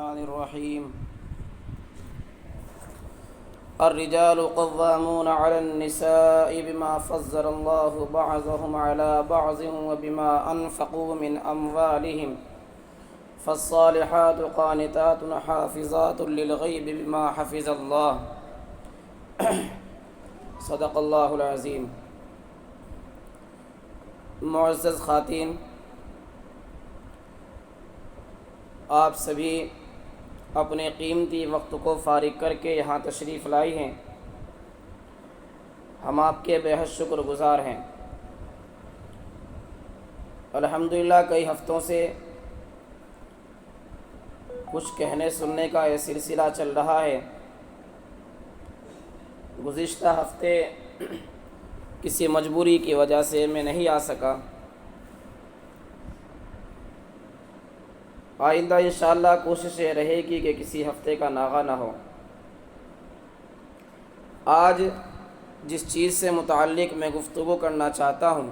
الرحمن الرحيم. الرجال قوامون على النساء بما فضل الله بعضهم على بعض وبما أنفقوا من أموالهم فالصالحات قانتات حافظات للغيب بما حفظ الله. صدق اللہ العظیم. معزز خواتین، آپ سبھی اپنے قیمتی وقت کو فارغ کر کے یہاں تشریف لائی ہیں. ہم آپ کے بے حد شکر گزار ہیں. الحمدللہ کئی ہفتوں سے کچھ کہنے سننے کا یہ سلسلہ چل رہا ہے. گزشتہ ہفتے کسی مجبوری کی وجہ سے میں نہیں آ سکا. آئندہ انشاءاللہ کوشش یہ رہے گی کہ کسی ہفتے کا ناغہ نہ ہو. آج جس چیز سے متعلق میں گفتگو کرنا چاہتا ہوں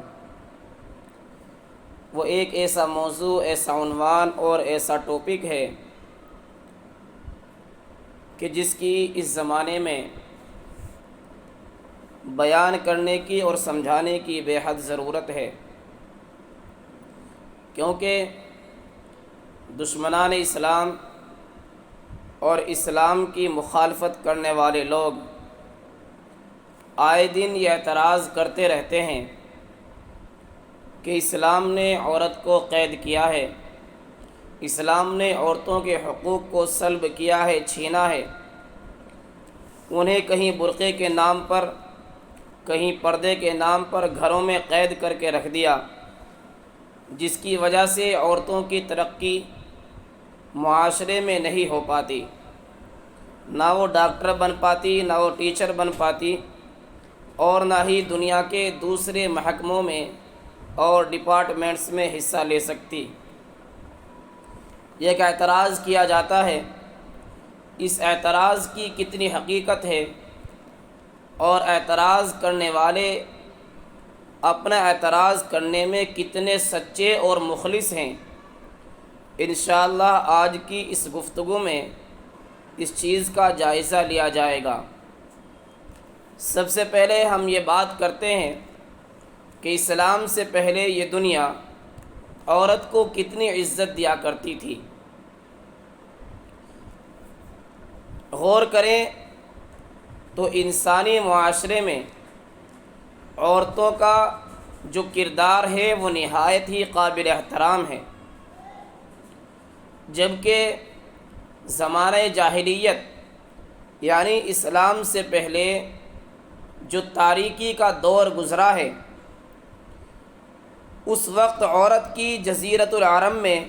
وہ ایک ایسا موضوع، ایسا عنوان اور ایسا ٹاپک ہے کہ جس کی اس زمانے میں بیان کرنے کی اور سمجھانے کی بے حد ضرورت ہے، کیونکہ دشمنان اسلام اور اسلام کی مخالفت کرنے والے لوگ آئے دن یہ اعتراض کرتے رہتے ہیں کہ اسلام نے عورت کو قید کیا ہے، اسلام نے عورتوں کے حقوق کو سلب کیا ہے، چھینا ہے. انہیں کہیں برقعے کے نام پر، کہیں پردے کے نام پر گھروں میں قید کر کے رکھ دیا، جس کی وجہ سے عورتوں کی ترقی معاشرے میں نہیں ہو پاتی. نہ وہ ڈاکٹر بن پاتی، نہ وہ ٹیچر بن پاتی، اور نہ ہی دنیا کے دوسرے محکموں میں اور ڈپارٹمنٹس میں حصہ لے سکتی. یہ ایک اعتراض کیا جاتا ہے. اس اعتراض کی کتنی حقیقت ہے اور اعتراض کرنے والے اپنا اعتراض کرنے میں کتنے سچے اور مخلص ہیں، انشاءاللہ آج کی اس گفتگو میں اس چیز کا جائزہ لیا جائے گا. سب سے پہلے ہم یہ بات کرتے ہیں کہ اسلام سے پہلے یہ دنیا عورت کو کتنی عزت دیا کرتی تھی. غور کریں تو انسانی معاشرے میں عورتوں کا جو کردار ہے وہ نہایت ہی قابل احترام ہے. جبکہ زمانہ جاہلیت یعنی اسلام سے پہلے جو تاریکی کا دور گزرا ہے، اس وقت عورت کی جزیرۃ العرب میں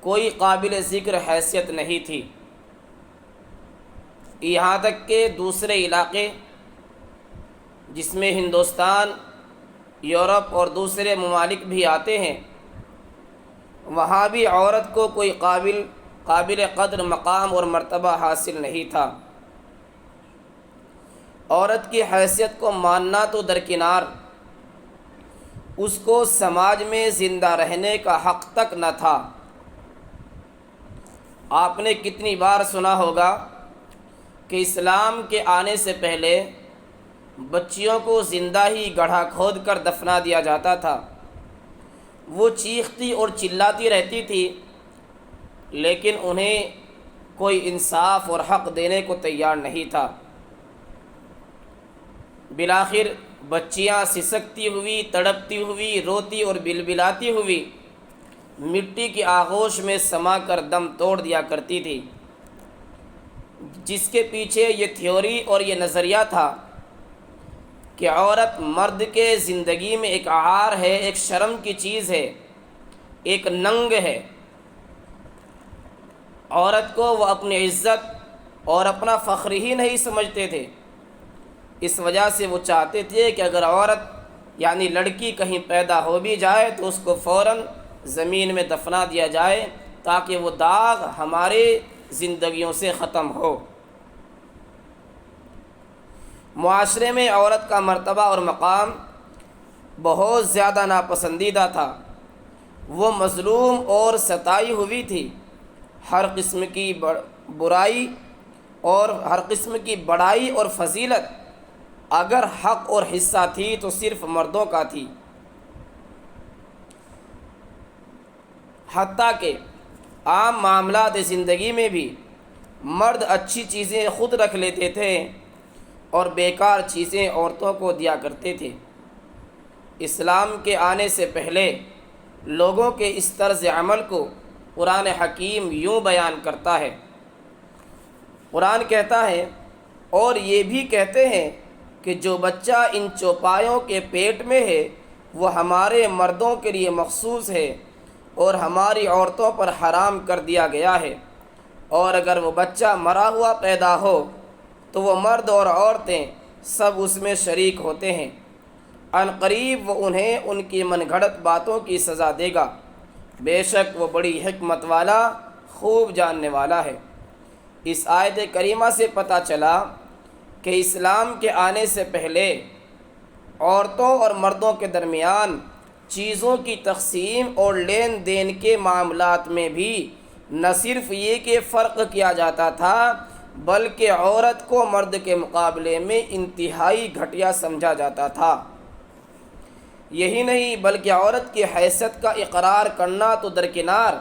کوئی قابل ذکر حیثیت نہیں تھی. یہاں تک کہ دوسرے علاقے جس میں ہندوستان، یورپ اور دوسرے ممالک بھی آتے ہیں، وہاں بھی عورت کو کوئی قابل قدر مقام اور مرتبہ حاصل نہیں تھا. عورت کی حیثیت کو ماننا تو درکنار، اس کو سماج میں زندہ رہنے کا حق تک نہ تھا. آپ نے کتنی بار سنا ہوگا کہ اسلام کے آنے سے پہلے بچیوں کو زندہ ہی گڑھا کھود کر دفنا دیا جاتا تھا. وہ چیختی اور چلاتی رہتی تھی، لیکن انہیں کوئی انصاف اور حق دینے کو تیار نہیں تھا. بالآخر بچیاں سسکتی ہوئی، تڑپتی ہوئی، روتی اور بلبلاتی ہوئی مٹی کی آغوش میں سما کر دم توڑ دیا کرتی تھی، جس کے پیچھے یہ تھیوری اور یہ نظریہ تھا کہ عورت مرد کے زندگی میں ایک عار ہے، ایک شرم کی چیز ہے، ایک ننگ ہے. عورت کو وہ اپنی عزت اور اپنا فخر ہی نہیں سمجھتے تھے. اس وجہ سے وہ چاہتے تھے کہ اگر عورت یعنی لڑکی کہیں پیدا ہو بھی جائے تو اس کو فوراً زمین میں دفنا دیا جائے تاکہ وہ داغ ہمارے زندگیوں سے ختم ہو. معاشرے میں عورت کا مرتبہ اور مقام بہت زیادہ ناپسندیدہ تھا. وہ مظلوم اور ستائی ہوئی تھی۔ ہر قسم کی برائی اور ہر قسم کی بڑائی اور فضیلت اگر حق اور حصہ تھی تو صرف مردوں کا تھی، حتیٰ کہ عام معاملات زندگی میں بھی مرد اچھی چیزیں خود رکھ لیتے تھے اور بیکار چیزیں عورتوں کو دیا کرتے تھے۔ اسلام کے آنے سے پہلے لوگوں کے اس طرز عمل کو قرآن حکیم یوں بیان کرتا ہے۔ قرآن کہتا ہے، اور یہ بھی کہتے ہیں کہ جو بچہ ان چوپایوں کے پیٹ میں ہے وہ ہمارے مردوں کے لیے مخصوص ہے اور ہماری عورتوں پر حرام کر دیا گیا ہے، اور اگر وہ بچہ مرا ہوا پیدا ہو تو وہ مرد اور عورتیں سب اس میں شریک ہوتے ہیں۔ ان قریب وہ انہیں ان کی من گھڑت باتوں کی سزا دے گا، بے شک وہ بڑی حکمت والا خوب جاننے والا ہے۔ اس آیت کریمہ سے پتہ چلا کہ اسلام کے آنے سے پہلے عورتوں اور مردوں کے درمیان چیزوں کی تقسیم اور لین دین کے معاملات میں بھی نہ صرف یہ کہ فرق کیا جاتا تھا بلکہ عورت کو مرد کے مقابلے میں انتہائی گھٹیا سمجھا جاتا تھا۔ یہی نہیں بلکہ عورت کی حیثیت کا اقرار کرنا تو درکنار،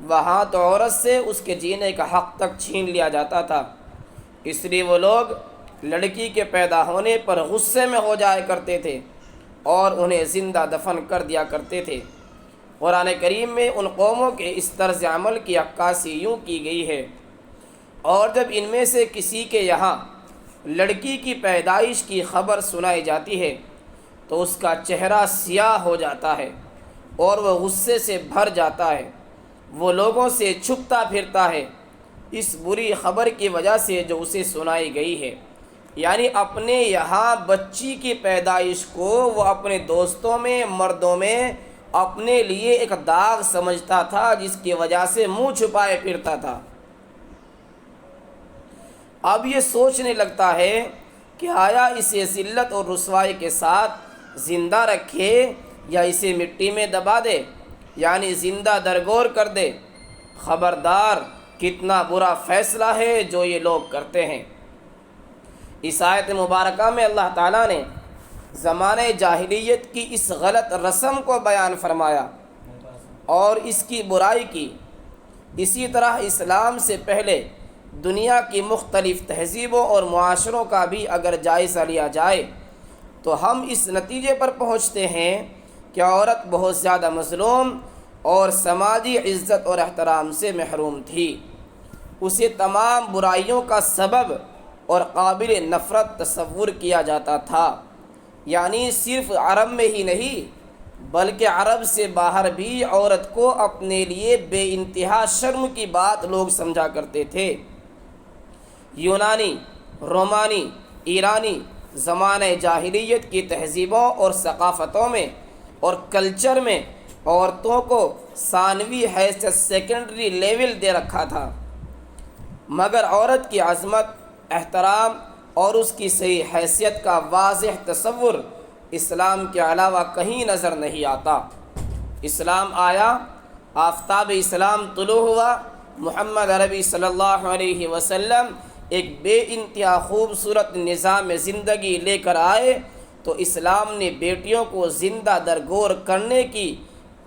وہاں تو عورت سے اس کے جینے کا حق تک چھین لیا جاتا تھا۔ اس لیے وہ لوگ لڑکی کے پیدا ہونے پر غصے میں ہو جایا کرتے تھے اور انہیں زندہ دفن کر دیا کرتے تھے۔ قرآن کریم میں ان قوموں کے اس طرز عمل کی عکاسی یوں کی گئی ہے، اور جب ان میں سے کسی کے یہاں لڑکی کی پیدائش کی خبر سنائی جاتی ہے تو اس کا چہرہ سیاہ ہو جاتا ہے اور وہ غصے سے بھر جاتا ہے، وہ لوگوں سے چھپتا پھرتا ہے اس بری خبر کی وجہ سے جو اسے سنائی گئی ہے۔ یعنی اپنے یہاں بچی کی پیدائش کو وہ اپنے دوستوں میں مردوں میں اپنے لیے ایک داغ سمجھتا تھا جس کی وجہ سے منہ چھپائے پھرتا تھا۔ اب یہ سوچنے لگتا ہے کہ آیا اسے ذلت اور رسوائی کے ساتھ زندہ رکھے یا اسے مٹی میں دبا دے، یعنی زندہ درگور کر دے۔ خبردار کتنا برا فیصلہ ہے جو یہ لوگ کرتے ہیں۔ اس آیت مبارکہ میں اللہ تعالیٰ نے زمانہ جاہلیت کی اس غلط رسم کو بیان فرمایا اور اس کی برائی کی۔ اسی طرح اسلام سے پہلے دنیا کی مختلف تہذیبوں اور معاشروں کا بھی اگر جائزہ لیا جائے تو ہم اس نتیجے پر پہنچتے ہیں کہ عورت بہت زیادہ مظلوم اور سماجی عزت اور احترام سے محروم تھی۔ اسے تمام برائیوں کا سبب اور قابل نفرت تصور کیا جاتا تھا، یعنی صرف عرب میں ہی نہیں بلکہ عرب سے باہر بھی عورت کو اپنے لیے بے انتہا شرم کی بات لوگ سمجھا کرتے تھے۔ یونانی، رومانی، ایرانی زمانہ جاہلیت کی تہذیبوں اور ثقافتوں میں اور کلچر میں عورتوں کو ثانوی حیثیت سیکنڈری لیول دے رکھا تھا، مگر عورت کی عظمت، احترام اور اس کی صحیح حیثیت کا واضح تصور اسلام کے علاوہ کہیں نظر نہیں آتا۔ اسلام آیا، آفتاب اسلام طلوع ہوا، محمد عربی صلی اللہ علیہ وسلم ایک بے انتہا خوبصورت نظام زندگی لے کر آئے تو اسلام نے بیٹیوں کو زندہ درگور کرنے کی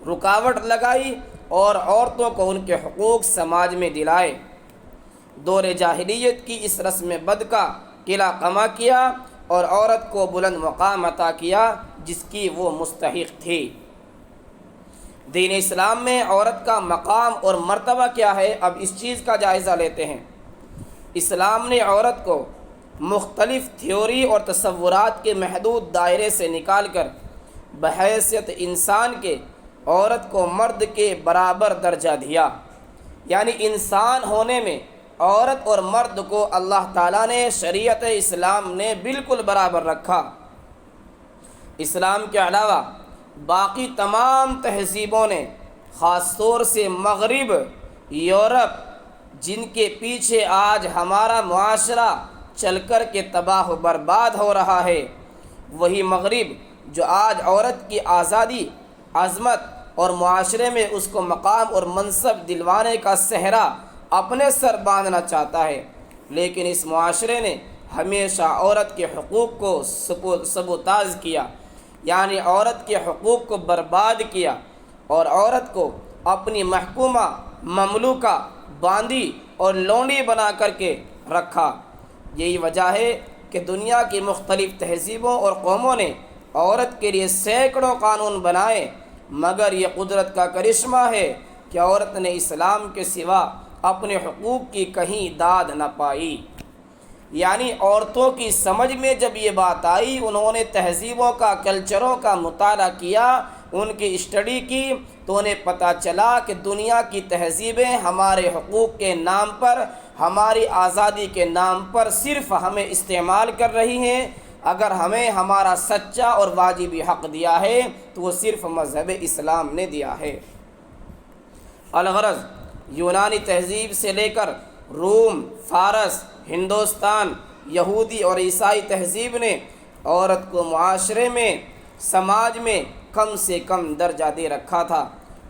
رکاوٹ لگائی اور عورتوں کو ان کے حقوق سماج میں دلائے۔ دور جاہلیت کی اس رسم بد کا قلع قمع کیا اور عورت کو بلند مقام عطا کیا جس کی وہ مستحق تھی۔ دین اسلام میں عورت کا مقام اور مرتبہ کیا ہے، اب اس چیز کا جائزہ لیتے ہیں۔ اسلام نے عورت کو مختلف تھیوری اور تصورات کے محدود دائرے سے نکال کر بحیثیت انسان کے عورت کو مرد کے برابر درجہ دیا، یعنی انسان ہونے میں عورت اور مرد کو اللہ تعالیٰ نے شریعت اسلام نے بالکل برابر رکھا۔ اسلام کے علاوہ باقی تمام تہذیبوں نے، خاص طور سے مغرب، یورپ، جن کے پیچھے آج ہمارا معاشرہ چل کر کے تباہ و برباد ہو رہا ہے، وہی مغرب جو آج عورت کی آزادی، عظمت اور معاشرے میں اس کو مقام اور منصب دلوانے کا صحرا اپنے سر باندھنا چاہتا ہے، لیکن اس معاشرے نے ہمیشہ عورت کے حقوق کو سبوتاژ کیا، یعنی عورت کے حقوق کو برباد کیا اور عورت کو اپنی محکومہ، مملوکہ، باندی اور لونڈی بنا کر کے رکھا۔ یہی وجہ ہے کہ دنیا کی مختلف تہذیبوں اور قوموں نے عورت کے لیے سینکڑوں قانون بنائے، مگر یہ قدرت کا کرشمہ ہے کہ عورت نے اسلام کے سوا اپنے حقوق کی کہیں داد نہ پائی۔ یعنی عورتوں کی سمجھ میں جب یہ بات آئی، انہوں نے تہذیبوں کا، کلچروں کا مطالعہ کیا، ان کی اسٹڈی کی، تو انہیں پتہ چلا کہ دنیا کی تہذیبیں ہمارے حقوق کے نام پر، ہماری آزادی کے نام پر صرف ہمیں استعمال کر رہی ہیں۔ اگر ہمیں ہمارا سچا اور واجبی حق دیا ہے تو وہ صرف مذہب اسلام نے دیا ہے۔ الغرض یونانی تہذیب سے لے کر روم، فارس، ہندوستان، یہودی اور عیسائی تہذیب نے عورت کو معاشرے میں، سماج میں کم سے کم درجہ دے رکھا تھا۔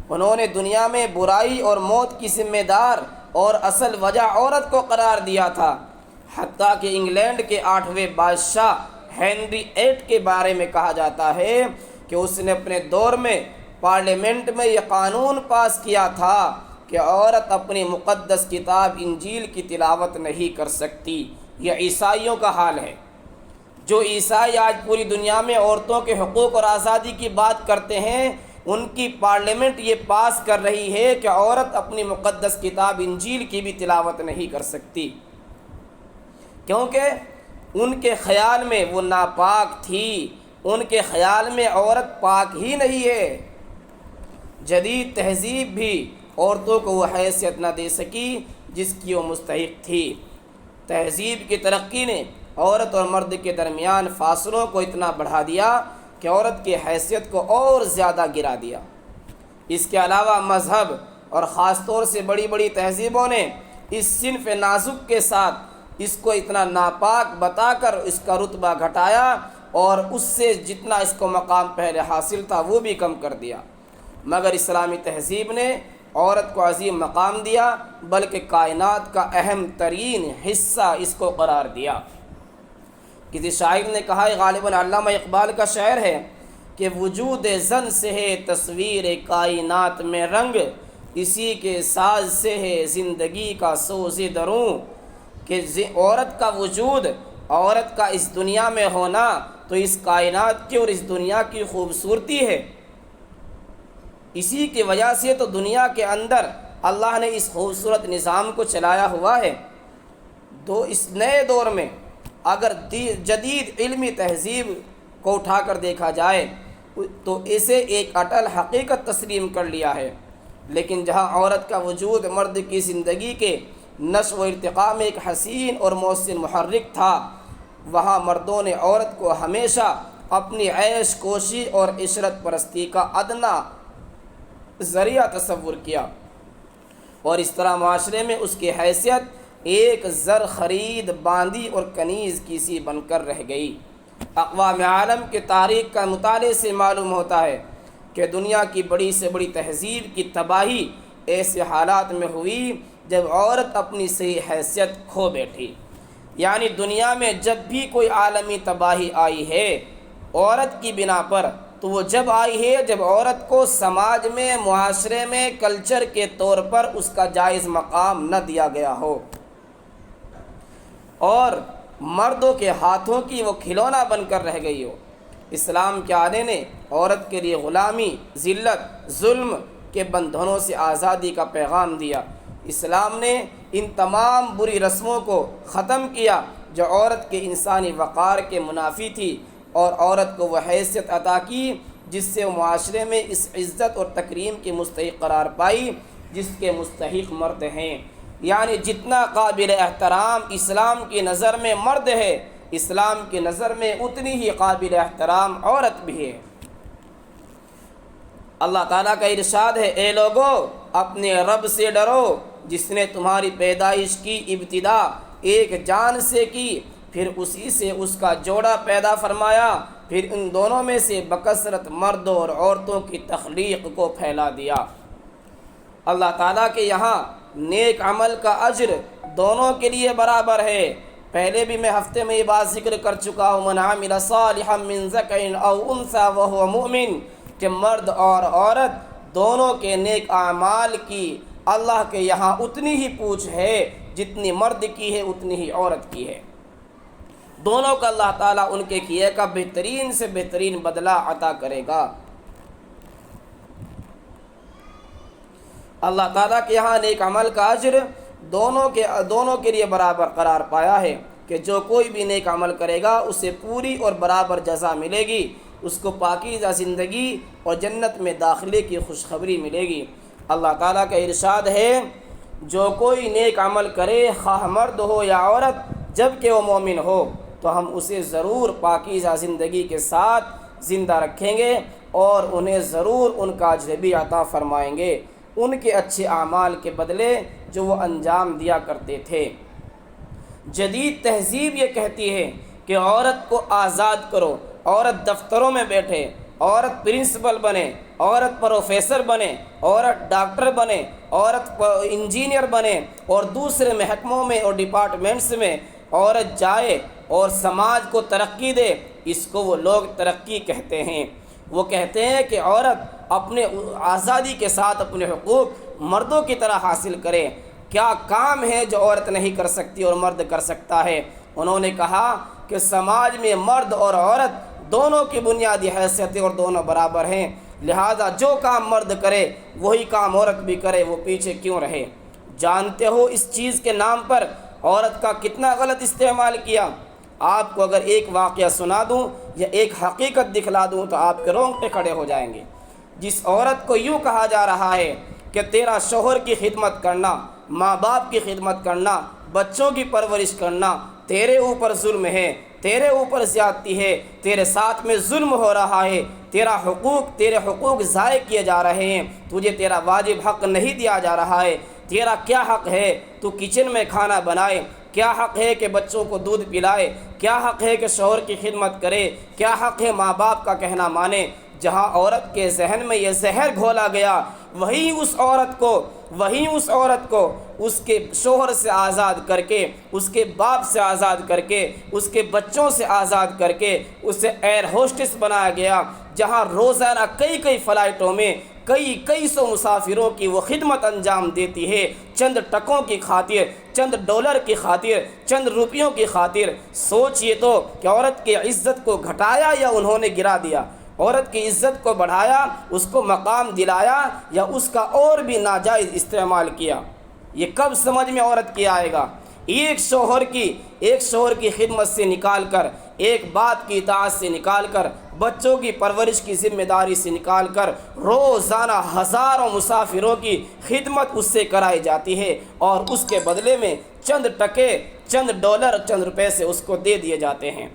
انہوں نے دنیا میں برائی اور موت کی ذمہ دار اور اصل وجہ عورت کو قرار دیا تھا۔ حتیٰ کہ انگلینڈ کے 8ویں بادشاہ ہنری VIII کے بارے میں کہا جاتا ہے کہ اس نے اپنے دور میں پارلیمنٹ میں یہ قانون پاس کیا تھا کہ عورت اپنی مقدس کتاب انجیل کی تلاوت نہیں کر سکتی۔ یہ عیسائیوں کا حال ہے۔ جو عیسائی آج پوری دنیا میں عورتوں کے حقوق اور آزادی کی بات کرتے ہیں، ان کی پارلیمنٹ یہ پاس کر رہی ہے کہ عورت اپنی مقدس کتاب انجیل کی بھی تلاوت نہیں کر سکتی، کیونکہ ان کے خیال میں وہ ناپاک تھی۔ ان کے خیال میں عورت پاک ہی نہیں ہے۔ جدید تہذیب بھی عورتوں کو وہ حیثیت نہ دے سکی جس کی وہ مستحق تھی۔ تہذیب کی ترقی نے عورت اور مرد کے درمیان فاصلوں کو اتنا بڑھا دیا کہ عورت کی حیثیت کو اور زیادہ گرا دیا۔ اس کے علاوہ مذہب اور خاص طور سے بڑی بڑی تہذیبوں نے اس صنف نازک کے ساتھ اس کو اتنا ناپاک بتا کر اس کا رتبہ گھٹایا اور اس سے جتنا اس کو مقام پہلے حاصل تھا وہ بھی کم کر دیا۔ مگر اسلامی تہذیب نے عورت کو عظیم مقام دیا، بلکہ کائنات کا اہم ترین حصہ اس کو قرار دیا۔ کسی شاعر نے کہا ہے، غالباً علامہ اقبال کا شعر ہے، کہ وجود زن سے ہے تصویر کائنات میں رنگ، اسی کے ساز سے ہے زندگی کا سوز دروں۔ کہ عورت کا وجود، عورت کا اس دنیا میں ہونا تو اس کائنات کی اور اس دنیا کی خوبصورتی ہے۔ اسی کی وجہ سے تو دنیا کے اندر اللہ نے اس خوبصورت نظام کو چلایا ہوا ہے۔ تو اس نئے دور میں اگر جدید علمی تہذیب کو اٹھا کر دیکھا جائے تو اسے ایک اٹل حقیقت تسلیم کر لیا ہے، لیکن جہاں عورت کا وجود مرد کی زندگی کے نشو و ارتقاء میں ایک حسین اور محسن محرک تھا، وہاں مردوں نے عورت کو ہمیشہ اپنی عیش کوشی اور عشرت پرستی کا ادنا ذریعہ تصور کیا، اور اس طرح معاشرے میں اس کی حیثیت ایک زر خرید، باندی اور کنیز کی سی بن کر رہ گئی۔ اقوام عالم کے تاریخ کا مطالعے سے معلوم ہوتا ہے کہ دنیا کی بڑی سے بڑی تہذیب کی تباہی ایسے حالات میں ہوئی جب عورت اپنی صحیح حیثیت کھو بیٹھی۔ یعنی دنیا میں جب بھی کوئی عالمی تباہی آئی ہے عورت کی بنا پر، تو وہ جب آئی ہے جب عورت کو سماج میں، معاشرے میں کلچر کے طور پر اس کا جائز مقام نہ دیا گیا ہو، اور مردوں کے ہاتھوں کی وہ کھلونا بن کر رہ گئی ہو۔ اسلام کے آنے نے عورت کے لیے غلامی، ذلت، ظلم کے بندھنوں سے آزادی کا پیغام دیا۔ اسلام نے ان تمام بری رسموں کو ختم کیا جو عورت کے انسانی وقار کے منافی تھی، اور عورت کو وہ حیثیت عطا کی جس سے وہ معاشرے میں اس عزت اور تکریم کی مستحق قرار پائی جس کے مستحق مرد ہیں۔ یعنی جتنا قابل احترام اسلام کی نظر میں مرد ہے، اسلام کی نظر میں اتنی ہی قابل احترام عورت بھی ہے۔ اللہ تعالیٰ کا ارشاد ہے، اے لوگو اپنے رب سے ڈرو جس نے تمہاری پیدائش کی ابتدا ایک جان سے کی، پھر اسی سے اس کا جوڑا پیدا فرمایا، پھر ان دونوں میں سے بکثرت مردوں اور عورتوں کی تخلیق کو پھیلا دیا۔ اللہ تعالیٰ کے یہاں نیک عمل کا اجر دونوں کے لیے برابر ہے۔ پہلے بھی میں ہفتے میں یہ بات ذکر کر چکا ہوں، من عمل صالحا من ذکر او انثی وہو مؤمن، کہ مرد اور عورت دونوں کے نیک اعمال کی اللہ کے یہاں اتنی ہی پوچھ ہے جتنی مرد کی ہے اتنی ہی عورت کی ہے۔ دونوں کا اللہ تعالیٰ ان کے کیے کا بہترین سے بہترین بدلہ عطا کرے گا۔ اللہ تعالیٰ کے یہاں نیک عمل کا اجر دونوں کے لیے برابر قرار پایا ہے کہ جو کوئی بھی نیک عمل کرے گا اسے پوری اور برابر جزا ملے گی، اس کو پاکیزہ زندگی اور جنت میں داخلے کی خوشخبری ملے گی۔ اللہ تعالیٰ کا ارشاد ہے، جو کوئی نیک عمل کرے خواہ مرد ہو یا عورت جب کہ وہ مومن ہو تو ہم اسے ضرور پاکیزہ زندگی کے ساتھ زندہ رکھیں گے اور انہیں ضرور ان کا اجر بھی عطا فرمائیں گے، ان کے اچھے اعمال کے بدلے جو وہ انجام دیا کرتے تھے۔ جدید تہذیب یہ کہتی ہے کہ عورت کو آزاد کرو، عورت دفتروں میں بیٹھے، عورت پرنسپل بنے، عورت پروفیسر بنے، عورت ڈاکٹر بنے، عورت انجینئر بنے، اور دوسرے محکموں میں اور ڈپارٹمنٹس میں عورت جائے اور سماج کو ترقی دے۔ اس کو وہ لوگ ترقی کہتے ہیں۔ وہ کہتے ہیں کہ عورت اپنے آزادی کے ساتھ اپنے حقوق مردوں کی طرح حاصل کرے۔ کیا کام ہے جو عورت نہیں کر سکتی اور مرد کر سکتا ہے؟ انہوں نے کہا کہ سماج میں مرد اور عورت دونوں کی بنیادی حیثیتیں اور دونوں برابر ہیں، لہذا جو کام مرد کرے وہی کام عورت بھی کرے، وہ پیچھے کیوں رہے؟ جانتے ہو اس چیز کے نام پر عورت کا کتنا غلط استعمال کیا؟ آپ کو اگر ایک واقعہ سنا دوں یا ایک حقیقت دکھلا دوں تو آپ کے رونگٹے کھڑے ہو جائیں گے۔ جس عورت کو یوں کہا جا رہا ہے کہ تیرا شوہر کی خدمت کرنا، ماں باپ کی خدمت کرنا، بچوں کی پرورش کرنا تیرے اوپر ظلم ہے، تیرے اوپر زیادتی ہے، تیرے ساتھ میں ظلم ہو رہا ہے، تیرے حقوق ضائع کیے جا رہے ہیں، تجھے تیرا واجب حق نہیں دیا جا رہا ہے۔ تیرا کیا حق ہے تو کچن میں کھانا بنائے؟ کیا حق ہے کہ بچوں کو دودھ پلائے؟ کیا حق ہے کہ شوہر کی خدمت کرے؟ کیا حق ہے ماں باپ کا کہنا مانے؟ جہاں عورت کے ذہن میں یہ زہر گھولا گیا، وہیں اس عورت کو اس کے شوہر سے آزاد کر کے، اس کے باپ سے آزاد کر کے، اس کے بچوں سے آزاد کر کے اسے ایئر ہوسٹس بنایا گیا، جہاں روزانہ کئی فلائٹوں میں کئی سو مسافروں کی وہ خدمت انجام دیتی ہے، چند ٹکوں کی خاطر، چند ڈالر کی خاطر، چند روپیوں کی خاطر۔ سوچئے تو کہ عورت کی عزت کو گھٹایا یا انہوں نے گرا دیا؟ عورت کی عزت کو بڑھایا، اس کو مقام دلایا، یا اس کا اور بھی ناجائز استعمال کیا؟ یہ کب سمجھ میں عورت کی آئے گا؟ ایک شوہر کی خدمت سے نکال کر، ایک باپ کی اطاعت سے نکال کر، بچوں کی پرورش کی ذمہ داری سے نکال کر روزانہ ہزاروں مسافروں کی خدمت اس سے کرائی جاتی ہے، اور اس کے بدلے میں چند ٹکے، چند ڈالر، چند روپے سے اس کو دے دیے جاتے ہیں۔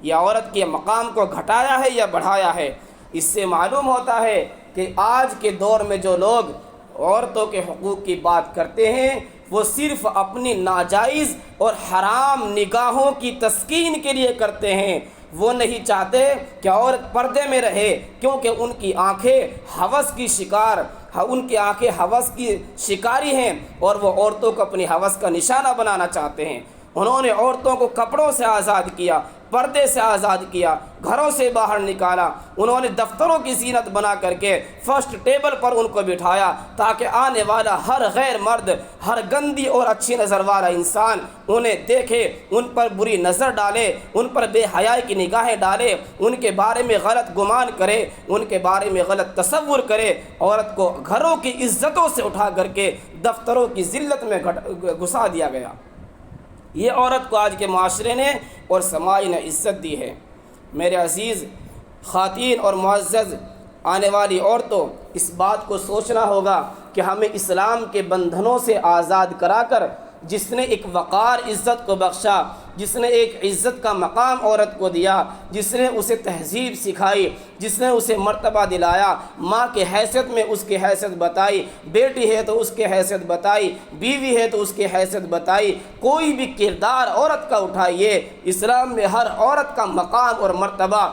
یہ عورت کے مقام کو گھٹایا ہے یا بڑھایا ہے؟ اس سے معلوم ہوتا ہے کہ آج کے دور میں جو لوگ عورتوں کے حقوق کی بات کرتے ہیں وہ صرف اپنی ناجائز اور حرام نگاہوں کی تسکین کے لیے کرتے ہیں۔ وہ نہیں چاہتے کہ عورت پردے میں رہے، کیونکہ ان کی آنکھیں ہوس کی شکاری ہیں، اور وہ عورتوں کو اپنی ہوس کا نشانہ بنانا چاہتے ہیں۔ انہوں نے عورتوں کو کپڑوں سے آزاد کیا، پردے سے آزاد کیا، گھروں سے باہر نکالا۔ انہوں نے دفتروں کی زینت بنا کر کے فرسٹ ٹیبل پر ان کو بٹھایا، تاکہ آنے والا ہر غیر مرد، ہر گندی اور اچھی نظر والا انسان انہیں دیکھے، ان پر بری نظر ڈالے، ان پر بے حیائی کی نگاہیں ڈالے، ان کے بارے میں غلط گمان کرے، ان کے بارے میں غلط تصور کرے۔ عورت کو گھروں کی عزتوں سے اٹھا کر کے دفتروں کی ذلت میں گھسا دیا گیا۔ یہ عورت کو آج کے معاشرے نے اور سماج نے عزت دی ہے۔ میرے عزیز خواتین اور معزز آنے والی عورتوں، اس بات کو سوچنا ہوگا کہ ہمیں اسلام کے بندھنوں سے آزاد کرا کر، جس نے ایک وقار عزت کو بخشا، جس نے ایک عزت کا مقام عورت کو دیا، جس نے اسے تہذیب سکھائی، جس نے اسے مرتبہ دلایا، ماں کے حیثیت میں اس کی حیثیت بتائی، بیٹی ہے تو اس کی حیثیت بتائی، بیوی ہے تو اس کی حیثیت بتائی، کوئی بھی کردار عورت کا اٹھائیے، اسلام میں ہر عورت کا مقام اور مرتبہ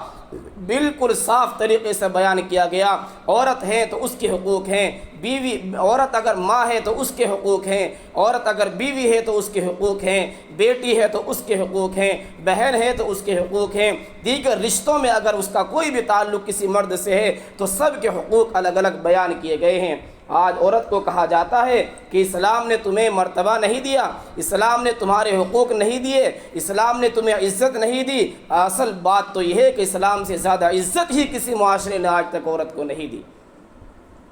بالکل صاف طریقے سے بیان کیا گیا۔ عورت ہے تو اس کے حقوق ہیں، بیوی عورت اگر ماں ہے تو اس کے حقوق ہیں، عورت اگر بیوی ہے تو اس کے حقوق ہیں، بیٹی ہے تو اس کے حقوق ہیں، بہن ہے تو اس کے حقوق ہیں، دیگر رشتوں میں اگر اس کا کوئی بھی تعلق کسی مرد سے ہے تو سب کے حقوق الگ الگ بیان کیے گئے ہیں۔ آج عورت کو کہا جاتا ہے کہ اسلام نے تمہیں مرتبہ نہیں دیا، اسلام نے تمہارے حقوق نہیں دیے، اسلام نے تمہیں عزت نہیں دی۔ اصل بات تو یہ ہے کہ اسلام سے زیادہ عزت ہی کسی معاشرے نے آج تک عورت کو نہیں دی۔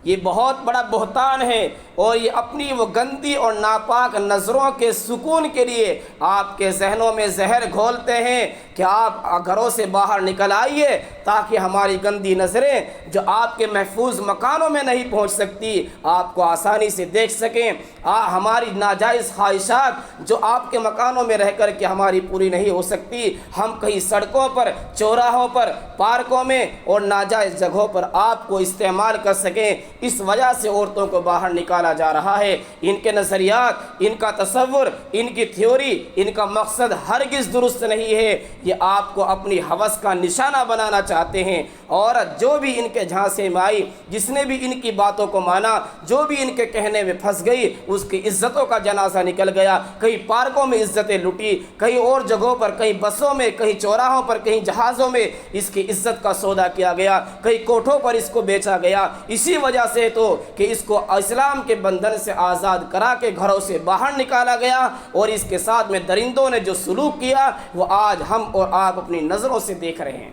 یہ بہت بڑا بہتان ہے، اور یہ اپنی وہ گندی اور ناپاک نظروں کے سکون کے لیے آپ کے ذہنوں میں زہر گھولتے ہیں کہ آپ گھروں سے باہر نکل آئیے تاکہ ہماری گندی نظریں جو آپ کے محفوظ مکانوں میں نہیں پہنچ سکتی آپ کو آسانی سے دیکھ سکیں، ہماری ناجائز خواہشات جو آپ کے مکانوں میں رہ کر کے ہماری پوری نہیں ہو سکتی، ہم کہیں سڑکوں پر، چوراہوں پر، پارکوں میں اور ناجائز جگہوں پر آپ کو استعمال کر سکیں۔ اس وجہ سے عورتوں کو باہر نکالا جا رہا ہے۔ ان کے نظریات، ان کا تصور، ان کی تھیوری، ان کا مقصد ہرگز درست نہیں ہے۔ یہ آپ کو اپنی ہوس کا نشانہ بنانا چاہتے ہیں۔ عورت جو بھی ان کے جھانسے میں آئی، جس نے بھی ان کی باتوں کو مانا، جو بھی ان کے کہنے میں پھنس گئی، اس کی عزتوں کا جنازہ نکل گیا۔ کہیں پارکوں میں عزتیں لٹی، کہیں اور جگہوں پر، کہیں بسوں میں، کہیں چوراہوں پر، کہیں جہازوں میں اس کی عزت کا سودا کیا گیا، کہیں کوٹھوں پر اس کو بیچا گیا۔ اسی وجہ سے تو کہ اس کو اسلام کے بندھن سے آزاد کرا کے گھروں سے باہر نکالا گیا، اور اس کے ساتھ میں درندوں نے جو سلوک کیا وہ آج ہم اور آپ اپنی نظروں سے دیکھ رہے ہیں۔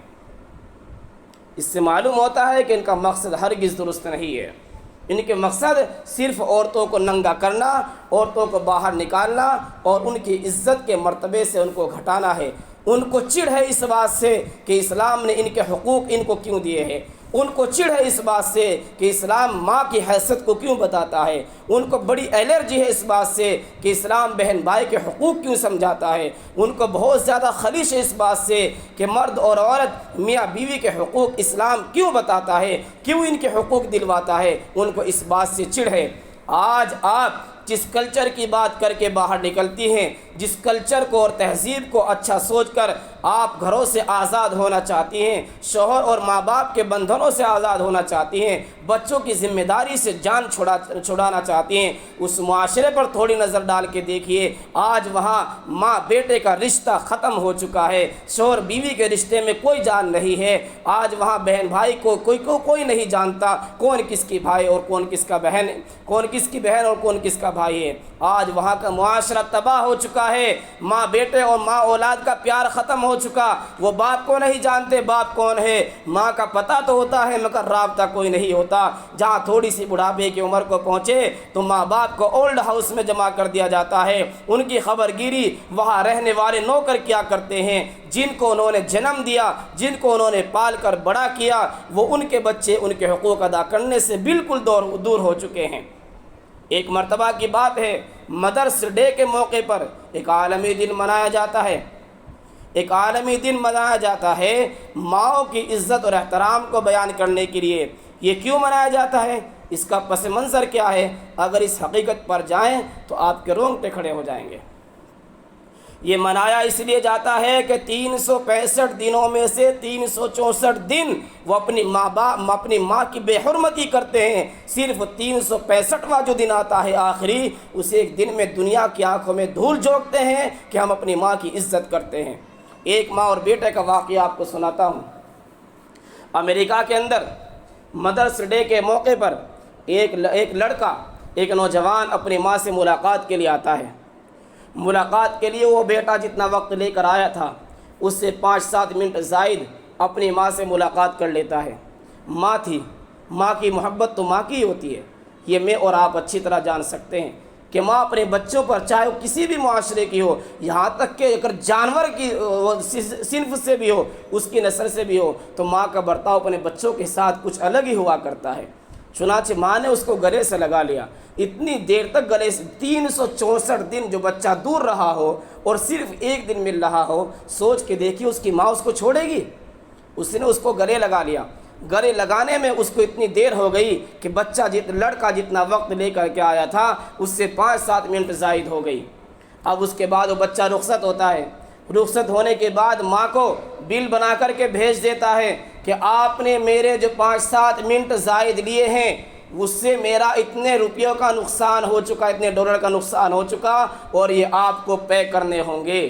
اس سے معلوم ہوتا ہے کہ ان کا مقصد ہرگز درست نہیں ہے۔ ان کے مقصد صرف عورتوں کو ننگا کرنا، عورتوں کو باہر نکالنا اور ان کی عزت کے مرتبے سے ان کو گھٹانا ہے۔ ان کو چڑ ہے اس بات سے کہ اسلام نے ان کے حقوق ان کو کیوں دیے ہیں، ان کو چڑ ہے اس بات سے کہ اسلام ماں کی حیثیت کو کیوں بتاتا ہے، ان کو بڑی الرجی ہے اس بات سے کہ اسلام بہن بھائی کے حقوق کیوں سمجھاتا ہے، ان کو بہت زیادہ خلیش ہے اس بات سے کہ مرد اور عورت، میاں بیوی کے حقوق اسلام کیوں بتاتا ہے، کیوں ان کے حقوق دلواتا ہے، ان کو اس بات سے چڑ ہے۔ آج آپ جس کلچر کی بات کر کے باہر نکلتی ہیں، جس کلچر کو اور تہذیب کو اچھا سوچ کر آپ گھروں سے آزاد ہونا چاہتی ہیں، شوہر اور ماں باپ کے بندھنوں سے آزاد ہونا چاہتی ہیں، بچوں کی ذمہ داری سے جان چھڑانا چاہتی ہیں، اس معاشرے پر تھوڑی نظر ڈال کے دیکھیے۔ آج وہاں ماں بیٹے کا رشتہ ختم ہو چکا ہے، شوہر بیوی کے رشتے میں کوئی جان نہیں ہے۔ آج وہاں بہن بھائی کو کوئی نہیں جانتا کون کس کی بھائی اور کون کس کا بہن، کون کس کی بہن اور کون کس کا بھائی ہے۔ آج وہاں کا معاشرہ تباہ ہو چکا ہے، ماں بیٹے اور ماں اولاد کا پیار ختم ہو چکا، وہ باپ کو نہیں جانتے باپ کون ہے، ماں کا پتہ تو ہوتا ہے مگر رابطہ کوئی نہیں ہوتا۔ جہاں تھوڑی سی بڑھاپے کی عمر کو پہنچے تو ماں باپ کو اولڈ ہاؤس میں جمع کر دیا جاتا ہے، ان کی خبر گیری وہاں رہنے والے نوکر کیا کرتے ہیں، جن کو انہوں نے جنم دیا، جن کو انہوں نے پال کر بڑا کیا، وہ ان کے بچے ان کے حقوق ادا کرنے سے بالکل دور ہو چکے ہیں۔ ایک مرتبہ کی بات ہے، مدرس ڈے کے موقع پر ایک عالمی دن منایا جاتا ہے، ایک عالمی دن منایا جاتا ہے ماؤں کی عزت اور احترام کو بیان کرنے کے لیے۔ یہ کیوں منایا جاتا ہے، اس کا پس منظر کیا ہے، اگر اس حقیقت پر جائیں تو آپ کے رونگٹے کھڑے ہو جائیں گے۔ یہ منایا اس لیے جاتا ہے کہ 365 دنوں میں سے 364 دن وہ اپنی ماں کی بے حرمتی کرتے ہیں، صرف 365واں جو دن آتا ہے آخری، اسے ایک دن میں دنیا کی آنکھوں میں دھول جھونکتے ہیں کہ ہم اپنی ماں کی عزت کرتے ہیں۔ ایک ماں اور بیٹے کا واقعہ آپ کو سناتا ہوں۔ امریکہ کے اندر مدرس ڈے کے موقع پر ایک لڑکا، ایک نوجوان اپنی ماں سے ملاقات کے لیے آتا ہے۔ ملاقات کے لیے وہ بیٹا جتنا وقت لے کر آیا تھا اس سے 5-7 منٹ زائد اپنی ماں سے ملاقات کر لیتا ہے۔ ماں تھی، ماں کی محبت تو ماں کی ہوتی ہے، یہ میں اور آپ اچھی طرح جان سکتے ہیں کہ ماں اپنے بچوں پر، چاہے وہ کسی بھی معاشرے کی ہو، یہاں تک کہ اگر جانور کی صنف سے بھی ہو، اس کی نسل سے بھی ہو، تو ماں کا برتاؤ اپنے بچوں کے ساتھ کچھ الگ ہی ہوا کرتا ہے۔ چنانچہ ماں نے اس کو گلے سے لگا لیا، اتنی دیر تک گلے سے، 364 دن جو بچہ دور رہا ہو اور صرف ایک دن مل رہا ہو، سوچ کے دیکھیے اس کی ماں اس کو چھوڑے گی؟ اس نے اس کو گلے لگا لیا۔ گلے لگانے میں اس کو اتنی دیر ہو گئی کہ لڑکا جتنا وقت لے کر کے آیا تھا اس سے 5-7 منٹ زائد ہو گئی۔ اب اس کے بعد وہ بچہ رخصت ہوتا ہے، رخصت ہونے کے بعد ماں کو بل بنا کر کے بھیج دیتا ہے کہ کہ آپ نے میرے جو 5-7 منٹ زائد لیے ہیں اس سے میرا اتنے روپیوں کا نقصان ہو چکا، اتنے ڈالر کا نقصان ہو چکا، اور یہ آپ کو پے کرنے ہوں گے۔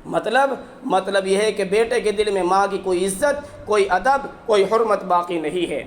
مطلب یہ ہے کہ بیٹے کے دل میں ماں کی کوئی عزت، کوئی ادب، کوئی حرمت باقی نہیں ہے۔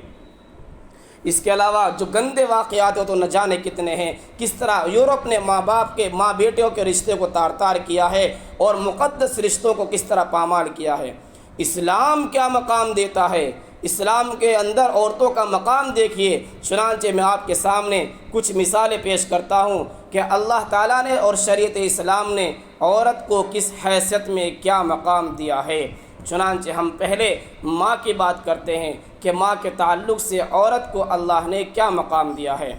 اس کے علاوہ جو گندے واقعات ہو تو نہ جانے کتنے ہیں، کس طرح یورپ نے ماں بیٹیوں کے رشتے کو تار تار کیا ہے اور مقدس رشتوں کو کس طرح پامال کیا ہے۔ اسلام کیا مقام دیتا ہے، اسلام کے اندر عورتوں کا مقام دیکھیے۔ چنانچہ میں آپ کے سامنے کچھ مثالیں پیش کرتا ہوں کہ اللہ تعالیٰ نے اور شریعت اسلام نے عورت کو کس حیثیت میں کیا مقام دیا ہے۔ چنانچہ ہم پہلے ماں کی بات کرتے ہیں کہ ماں کے تعلق سے عورت کو اللہ نے کیا مقام دیا ہے۔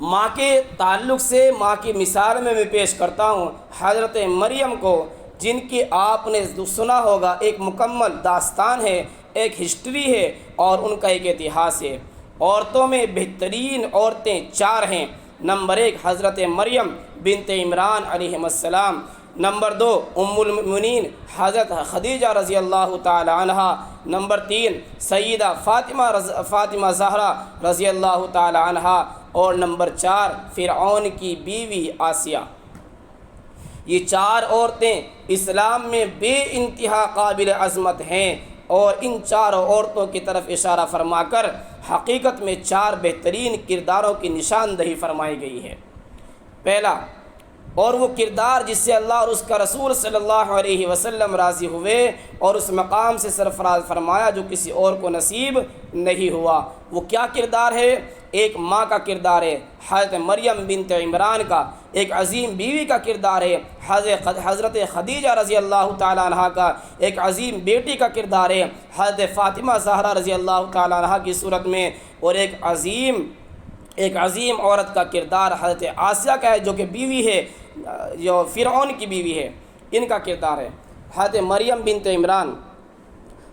ماں کے تعلق سے ماں کی مثال میں پیش کرتا ہوں حضرت مریم کو، جن کی آپ نے سنا ہوگا، ایک مکمل داستان ہے، ایک ہسٹری ہے اور ان کا ایک اتہاس ہے۔ عورتوں میں بہترین عورتیں 4 ہیں۔ نمبر 1 حضرت مریم بنت عمران علیہ السلام، نمبر 2 ام المؤمنین حضرت خدیجہ رضی اللہ تعالی عنہ، نمبر 3 سیدہ فاطمہ زہرا رضی اللہ تعالی عنہ، اور نمبر 4 فرعون کی بیوی آسیہ۔ یہ 4 عورتیں اسلام میں بے انتہا قابل عظمت ہیں، اور ان 4 عورتوں کی طرف اشارہ فرما کر حقیقت میں 4 بہترین کرداروں کی نشاندہی فرمائی گئی ہے۔ پہلا، اور وہ کردار جس سے اللہ اور اس کا رسول صلی اللہ علیہ وسلم راضی ہوئے اور اس مقام سے سرفراز فرمایا جو کسی اور کو نصیب نہیں ہوا، وہ کیا کردار ہے؟ ایک ماں کا کردار ہے حضرت مریم بنت عمران کا، ایک عظیم بیوی کا کردار ہے حضرت خدیجہ رضی اللہ تعالیٰ عنہ کا، ایک عظیم بیٹی کا کردار ہے حضرت فاطمہ زہرا رضی اللہ تعالیٰ عنہ کی صورت میں، اور ایک عظیم عورت کا کردار حضرت آسیہ کا ہے جو کہ بیوی ہے، جو فرعون کی بیوی ہے۔ ان کا کردار ہے حضرت مریم بنت عمران۔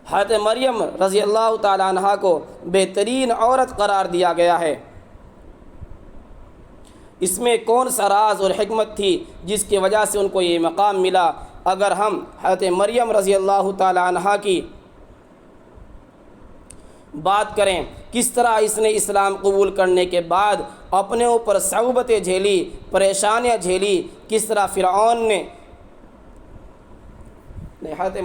حضرت مریم رضی اللہ تعالیٰ عنہ کو بہترین عورت قرار دیا گیا ہے۔ اس میں کون سا راز اور حکمت تھی جس کی وجہ سے ان کو یہ مقام ملا؟ اگر ہم حضرت مریم رضی اللہ تعالیٰ عنہ کی بات کریں، کس طرح اس نے اسلام قبول کرنے کے بعد اپنے اوپر صعوبتیں جھیلی، پریشانیاں جھیلی، کس طرح فرعون نے حضرت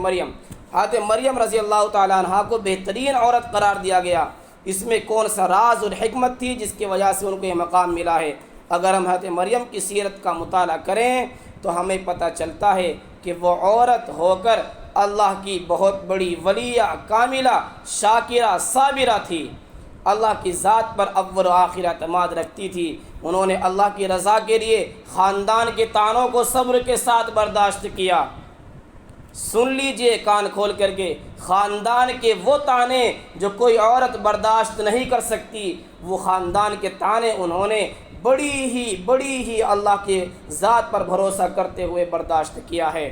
مریم رضی اللہ تعالیٰ عنہ کو بہترین عورت قرار دیا گیا، اس میں کون سا راز اور حکمت تھی جس کی وجہ سے ان کو یہ مقام ملا ہے؟ اگر ہم حضرت مریم کی سیرت کا مطالعہ کریں تو ہمیں پتہ چلتا ہے کہ وہ عورت ہو کر اللہ کی بہت بڑی ولیہ، کاملہ، شاکرہ، صابرہ تھی، اللہ کی ذات پر اول و آخر اعتماد رکھتی تھی۔ انہوں نے اللہ کی رضا کے لیے خاندان کے طعنوں کو صبر کے ساتھ برداشت کیا۔ سن لیجئے کان کھول کر کے، خاندان کے وہ طعنے جو کوئی عورت برداشت نہیں کر سکتی، وہ خاندان کے طعنے انہوں نے بڑی ہی اللہ کے ذات پر بھروسہ کرتے ہوئے برداشت کیا ہے۔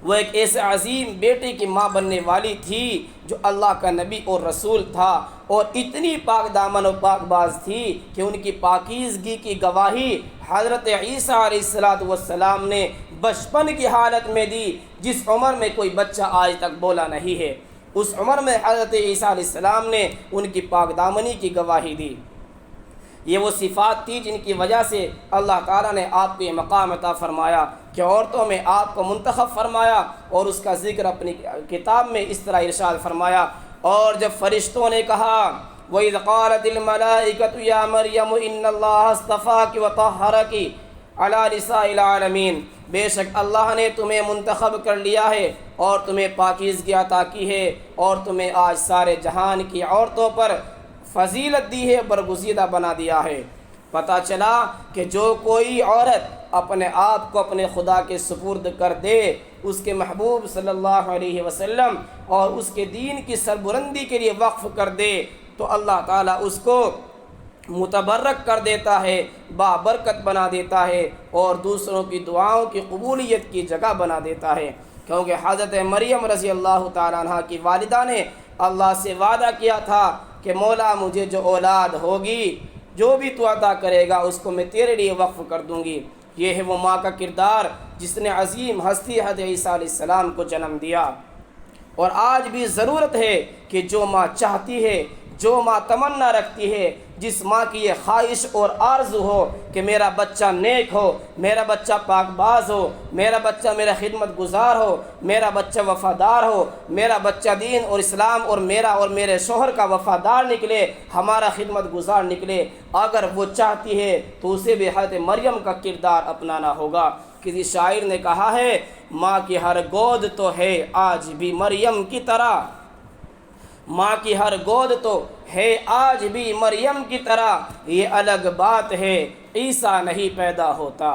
وہ ایک ایسے عظیم بیٹے کی ماں بننے والی تھی جو اللہ کا نبی اور رسول تھا، اور اتنی پاک دامن و پاک باز تھی کہ ان کی پاکیزگی کی گواہی حضرت عیسیٰ علیہ السلام نے بچپن کی حالت میں دی، جس عمر میں کوئی بچہ آج تک بولا نہیں ہے۔ اس عمر میں حضرت عیسیٰ علیہ السلام نے ان کی پاک دامنی کی گواہی دی۔ یہ وہ صفات تھی جن کی وجہ سے اللہ تعالیٰ نے آپ کو یہ مقام عطا فرمایا کہ عورتوں میں آپ کو منتخب فرمایا، اور اس کا ذکر اپنی کتاب میں اس طرح ارشاد فرمایا۔ اور جب فرشتوں نے کہا وَإِذْ قَالَتِ الْمَلَائِكَةُ يَا مَرْيَمُ إِنَّ اللَّهَ اصْطَفَاكِ وَطَهَّرَكِ عَلَى نِسَاءِ الْعَالَمِينَ، بے شک اللہ نے تمہیں منتخب کر لیا ہے اور تمہیں پاکیزگی عطا کی ہے، اور تمہیں آج سارے جہان کی عورتوں پر فضیلت دی ہے، برگزیدہ بنا دیا ہے۔ پتہ چلا کہ جو کوئی عورت اپنے آپ کو اپنے خدا کے سپرد کر دے، اس کے محبوب صلی اللہ علیہ وسلم اور اس کے دین کی سربلندی کے لیے وقف کر دے، تو اللہ تعالیٰ اس کو متبرک کر دیتا ہے، بابرکت بنا دیتا ہے، اور دوسروں کی دعاؤں کی قبولیت کی جگہ بنا دیتا ہے۔ کیونکہ حضرت مریم رضی اللہ تعالیٰ عنہ کی والدہ نے اللہ سے وعدہ کیا تھا کہ مولا مجھے جو اولاد ہوگی، جو بھی تو عطا کرے گا اس کو میں تیرے لیے وقف کر دوں گی۔ یہ ہے وہ ماں کا کردار جس نے عظیم ہستی حضرت عیسیٰ علیہ السلام کو جنم دیا۔ اور آج بھی ضرورت ہے کہ جو ماں چاہتی ہے، جو ماں تمنا رکھتی ہے، جس ماں کی یہ خواہش اور آرزو ہو کہ میرا بچہ نیک ہو، میرا بچہ پاک باز ہو، میرا بچہ میرا خدمت گزار ہو، میرا بچہ وفادار ہو، میرا بچہ دین اور اسلام اور میرا اور میرے شوہر کا وفادار نکلے، ہمارا خدمت گزار نکلے، اگر وہ چاہتی ہے تو اسے بھی حضرت مریم کا کردار اپنانا ہوگا۔ کسی شاعر نے کہا ہے، ماں کی ہر گود تو ہے آج بھی مریم کی طرح، ماں کی ہر گود تو ہے آج بھی مریم کی طرح، یہ الگ بات ہے عیسیٰ نہیں پیدا ہوتا۔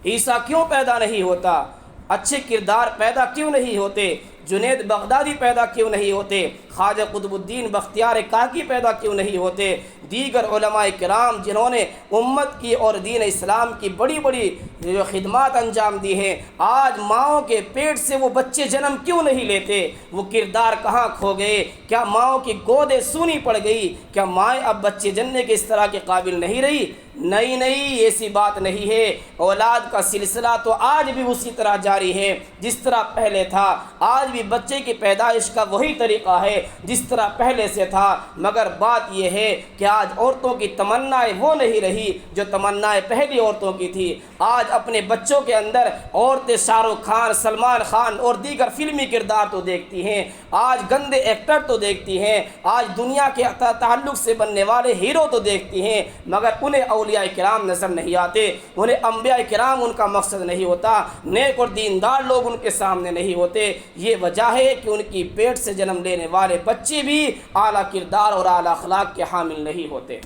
عیسیٰ کیوں پیدا نہیں ہوتا؟ اچھے کردار پیدا کیوں نہیں ہوتے؟ جنید بغدادی پیدا کیوں نہیں ہوتے؟ خواجہ قطب الدین بختیار کاکی پیدا کیوں نہیں ہوتے؟ دیگر علماء کرام جنہوں نے امت کی اور دین اسلام کی بڑی بڑی جو خدمات انجام دی ہیں، آج ماؤں کے پیٹ سے وہ بچے جنم کیوں نہیں لیتے؟ وہ کردار کہاں کھو گئے؟ کیا ماؤں کی گودیں سونی پڑ گئی؟ کیا مائیں اب بچے جننے کے اس طرح کے قابل نہیں رہی؟ نہیں، ایسی بات نہیں ہے۔ اولاد کا سلسلہ تو آج بھی اسی طرح جاری ہے جس طرح پہلے تھا۔ آج بھی بچے کی پیدائش کا وہی طریقہ ہے جس طرح پہلے سے تھا، مگر بات یہ ہے کہ آج عورتوں کی تمنائیں وہ نہیں رہی جو تمنائیں پہلی عورتوں کی تھی۔ آج اپنے بچوں کے اندر عورتیں شاہ رخ خان، سلمان خان اور دیگر فلمی کردار تو دیکھتی ہیں، آج گندے ایکٹر تو دیکھتی ہیں، آج دنیا کے تعلق سے بننے والے ہیرو تو دیکھتی ہیں، مگر انہیں اولیاء کرام نظر نہیں آتے، انہیں انبیاء کرام ان کا مقصد نہیں ہوتا، نیک اور دیندار لوگ ان کے سامنے نہیں ہوتے۔ یہ وجہ ہے کہ ان کی پیٹ سے جنم لینے والے بچے بھی اعلیٰ کردار اور اعلیٰ اخلاق کے حامل نہیں ہوتے۔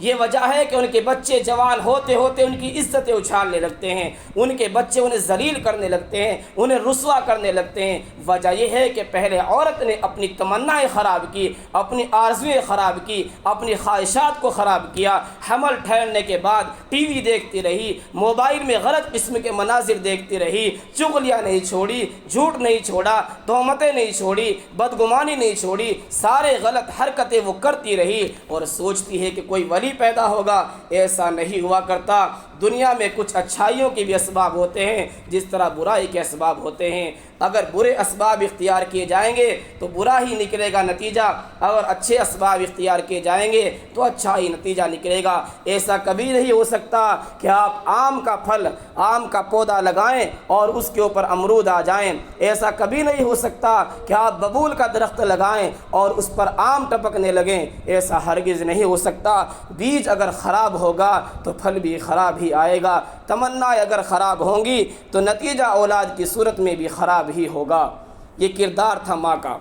یہ وجہ ہے کہ ان کے بچے جوان ہوتے ہوتے ان کی عزتیں اچھالنے لگتے ہیں، ان کے بچے انہیں ذلیل کرنے لگتے ہیں، انہیں رسوا کرنے لگتے ہیں۔ وجہ یہ ہے کہ پہلے عورت نے اپنی تمنائیں خراب کی، اپنی آرزویں خراب کی، اپنی خواہشات کو خراب کیا، حمل ٹھہرنے کے بعد ٹی وی دیکھتی رہی، موبائل میں غلط قسم کے مناظر دیکھتی رہی، چغلیاں نہیں چھوڑی، جھوٹ نہیں چھوڑا، تہمتیں نہیں چھوڑی، بدگمانی نہیں چھوڑی، سارے غلط حرکتیں وہ کرتی رہی اور سوچتی ہے کہ کوئی ولی پیدا ہوگا۔ ایسا نہیں ہوا کرتا۔ دنیا میں کچھ اچھائیوں کے بھی اسباب ہوتے ہیں جس طرح برائی کے اسباب ہوتے ہیں۔ اگر برے اسباب اختیار کیے جائیں گے تو برا ہی نکلے گا نتیجہ، اگر اچھے اسباب اختیار کیے جائیں گے تو اچھا ہی نتیجہ نکلے گا۔ ایسا کبھی نہیں ہو سکتا کہ آپ آم کا پھل، آم کا پودا لگائیں اور اس کے اوپر امرود آ جائیں۔ ایسا کبھی نہیں ہو سکتا کہ آپ ببول کا درخت لگائیں اور اس پر آم ٹپکنے لگیں۔ ایسا ہرگز نہیں ہو سکتا۔ بیج اگر خراب ہوگا تو پھل بھی خراب ہی آئے گا۔ تمنائیں اگر خراب ہوں گی تو نتیجہ اولاد کی صورت میں بھی خراب ہی ہوگا۔ یہ کردار تھا ماں کا۔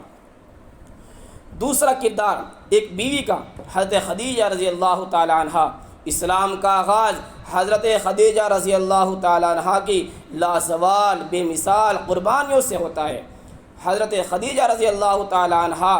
دوسرا کردار ایک بیوی کا، حضرت خدیجہ رضی اللہ تعالی عنہ۔ اسلام کا آغاز حضرت خدیجہ رضی اللہ تعالی عنہ کی لازوال بے مثال قربانیوں سے ہوتا ہے۔ حضرت خدیجہ رضی اللہ تعالی عنہ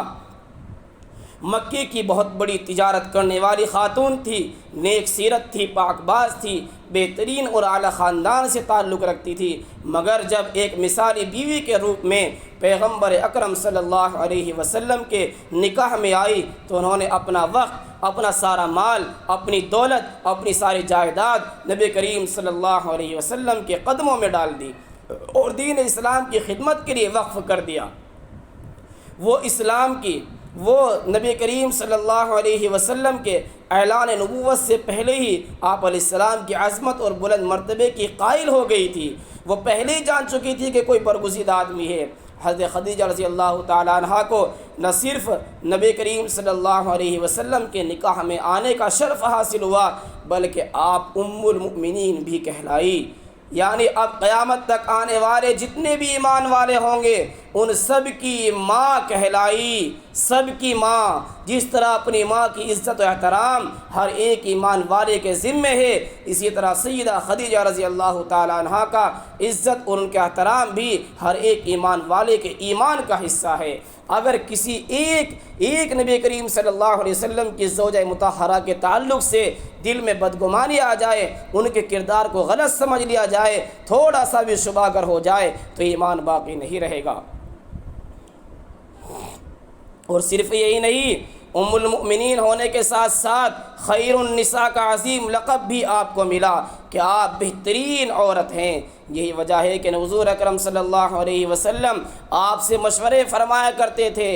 مکے کی بہت بڑی تجارت کرنے والی خاتون تھی، نیک سیرت تھی، پاک باز تھی، بہترین اور اعلیٰ خاندان سے تعلق رکھتی تھی، مگر جب ایک مثالی بیوی کے روپ میں پیغمبر اکرم صلی اللہ علیہ وسلم کے نکاح میں آئی تو انہوں نے اپنا وقت، اپنا سارا مال، اپنی دولت، اپنی ساری جائیداد نبی کریم صلی اللہ علیہ وسلم کے قدموں میں ڈال دی اور دین اسلام کی خدمت کے لیے وقف کر دیا۔ وہ اسلام کی، وہ نبی کریم صلی اللہ علیہ وسلم کے اعلان نبوت سے پہلے ہی آپ علیہ السلام کی عظمت اور بلند مرتبے کی قائل ہو گئی تھی۔ وہ پہلے ہی جان چکی تھی کہ کوئی برگزیدہ آدمی ہے۔ حضرت خدیجہ رضی اللہ تعالی عنہ کو نہ صرف نبی کریم صلی اللہ علیہ وسلم کے نکاح میں آنے کا شرف حاصل ہوا بلکہ آپ ام المؤمنین بھی کہلائی، یعنی اب قیامت تک آنے والے جتنے بھی ایمان والے ہوں گے ان سب کی ماں کہلائی، سب کی ماں۔ جس طرح اپنی ماں کی عزت و احترام ہر ایک ایمان والے کے ذمے ہے، اسی طرح سیدہ خدیجہ رضی اللہ تعالی عنہ کا عزت اور ان کے احترام بھی ہر ایک ایمان والے کے ایمان کا حصہ ہے۔ اگر کسی ایک نبی کریم صلی اللہ علیہ وسلم کی زوجہ مطہرہ کے تعلق سے دل میں بدگمانی آ جائے، ان کے کردار کو غلط سمجھ لیا جائے، تھوڑا سا بھی شبہ گر ہو جائے تو ایمان باقی نہیں رہے گا۔ اور صرف یہی نہیں ام المؤمنین ہونے کے ساتھ ساتھ خیر النساء کا عظیم لقب بھی آپ کو ملا کہ آپ بہترین عورت ہیں۔ یہی وجہ ہے کہ حضور اکرم صلی اللہ علیہ وسلم آپ سے مشورے فرمایا کرتے تھے۔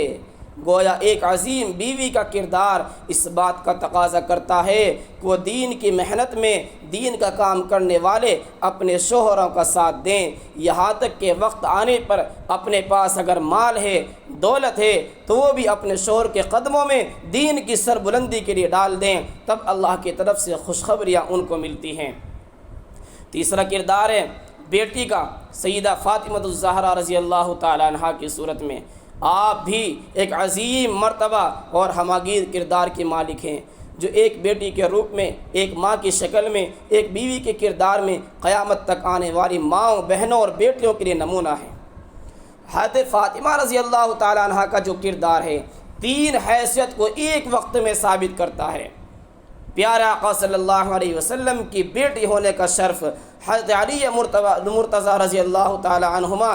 گویا ایک عظیم بیوی کا کردار اس بات کا تقاضا کرتا ہے کہ وہ دین کی محنت میں دین کا کام کرنے والے اپنے شوہروں کا ساتھ دیں، یہاں تک کہ وقت آنے پر اپنے پاس اگر مال ہے، دولت ہے، تو وہ بھی اپنے شوہر کے قدموں میں دین کی سربلندی کے لیے ڈال دیں، تب اللہ کی طرف سے خوشخبریاں ان کو ملتی ہیں۔ تیسرا کردار ہے بیٹی کا، سیدہ فاطمہ الزہرا رضی اللہ تعالیٰ عنہا کی صورت میں آپ بھی ایک عظیم مرتبہ اور ہماگیر کردار کے مالک ہیں، جو ایک بیٹی کے روپ میں، ایک ماں کی شکل میں، ایک بیوی کے کردار میں قیامت تک آنے والی ماؤں، بہنوں اور بیٹیوں کے لیے نمونہ ہے۔ حضرت فاطمہ رضی اللہ تعالیٰ عنہ کا جو کردار ہے، تین حیثیت کو ایک وقت میں ثابت کرتا ہے۔ پیارے آقا صلی اللہ علیہ وسلم کی بیٹی ہونے کا شرف، حضرت علی مرتضیٰ رضی اللہ تعالیٰ عنہما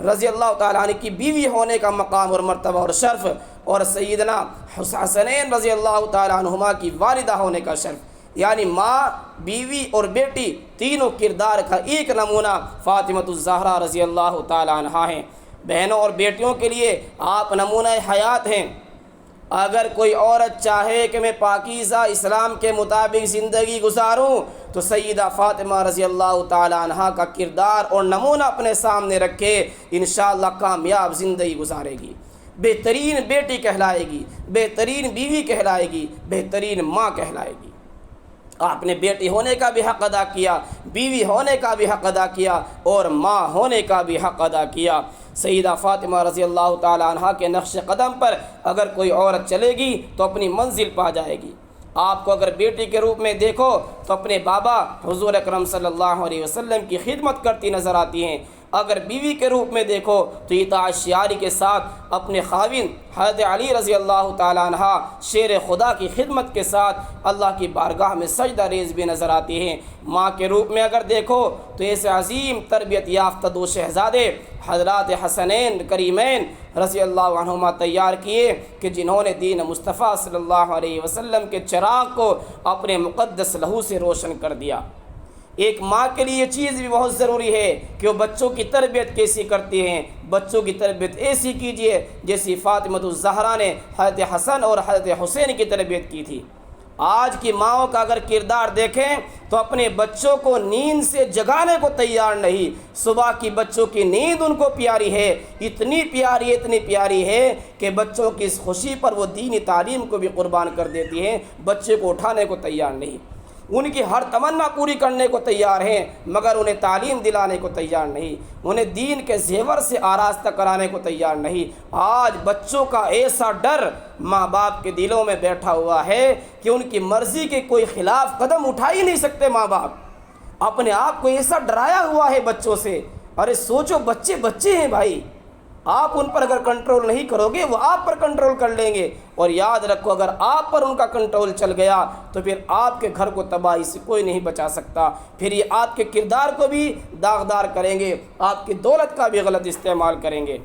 رضی اللہ تعالیٰ عنہ کی بیوی ہونے کا مقام اور مرتبہ اور شرف، اور سیدنا حسنین رضی اللہ تعالیٰ عنہما کی والدہ ہونے کا شرف، یعنی ماں، بیوی اور بیٹی تینوں کردار کا ایک نمونہ فاطمہ الزہرا رضی اللہ تعالیٰ عنہا ہیں۔ بہنوں اور بیٹیوں کے لیے آپ نمونہ حیات ہیں۔ اگر کوئی عورت چاہے کہ میں پاکیزہ اسلام کے مطابق زندگی گزاروں تو سیدہ فاطمہ رضی اللہ تعالی عنہا کا کردار اور نمونہ اپنے سامنے رکھے، انشاءاللہ کامیاب زندگی گزارے گی، بہترین بیٹی کہلائے گی، بہترین بیوی کہلائے گی، بہترین ماں کہلائے گی۔ آپ نے بیٹی ہونے کا بھی حق ادا کیا، بیوی ہونے کا بھی حق ادا کیا، اور ماں ہونے کا بھی حق ادا کیا۔ سیدہ فاطمہ رضی اللہ تعالی عنہا کے نقش قدم پر اگر کوئی عورت چلے گی تو اپنی منزل پا جائے گی۔ آپ کو اگر بیٹی کے روپ میں دیکھو تو اپنے بابا حضور اکرم صلی اللہ علیہ وسلم کی خدمت کرتی نظر آتی ہیں، اگر بیوی کے روپ میں دیکھو تو اطاعت شیاری کے ساتھ اپنے خاوند حضرت علی رضی اللہ تعالیٰ عنہ شیر خدا کی خدمت کے ساتھ اللہ کی بارگاہ میں سجدہ ریز بھی نظر آتی ہیں۔ ماں کے روپ میں اگر دیکھو تو ایسے عظیم تربیت یافتہ دو شہزادے حضرات حسنین کریمین رضی اللہ عنہما تیار کیے کہ جنہوں نے دین مصطفیٰ صلی اللہ علیہ وسلم کے چراغ کو اپنے مقدس لہو سے روشن کر دیا۔ ایک ماں کے لیے یہ چیز بھی بہت ضروری ہے کہ وہ بچوں کی تربیت کیسی کرتی ہیں۔ بچوں کی تربیت ایسی کیجیے جیسی فاطمہ الزہرا نے حضرت حسن اور حضرت حسین کی تربیت کی تھی۔ آج کی ماؤں کا اگر کردار دیکھیں تو اپنے بچوں کو نیند سے جگانے کو تیار نہیں، صبح کی بچوں کی نیند ان کو پیاری ہے، اتنی پیاری ہے کہ بچوں کی اس خوشی پر وہ دینی تعلیم کو بھی قربان کر دیتی ہیں، بچے کو اٹھانے کو تیار نہیں، ان کی ہر تمنا پوری کرنے کو تیار ہیں، مگر انہیں تعلیم دلانے کو تیار نہیں، انہیں دین کے زیور سے آراستہ کرانے کو تیار نہیں۔ آج بچوں کا ایسا ڈر ماں باپ کے دلوں میں بیٹھا ہوا ہے کہ ان کی مرضی کے کوئی خلاف قدم اٹھا ہی نہیں سکتے۔ ماں باپ اپنے آپ کو ایسا ڈرایا ہوا ہے بچوں سے۔ ارے سوچو، بچے ہیں بھائی، آپ ان پر اگر کنٹرول نہیں کرو گے وہ آپ پر کنٹرول کر لیں گے، اور یاد رکھو اگر آپ پر ان کا کنٹرول چل گیا تو پھر آپ کے گھر کو تباہی سے کوئی نہیں بچا سکتا، پھر یہ آپ کے کردار کو بھی داغدار کریں گے، آپ کی دولت کا بھی غلط استعمال کریں گے۔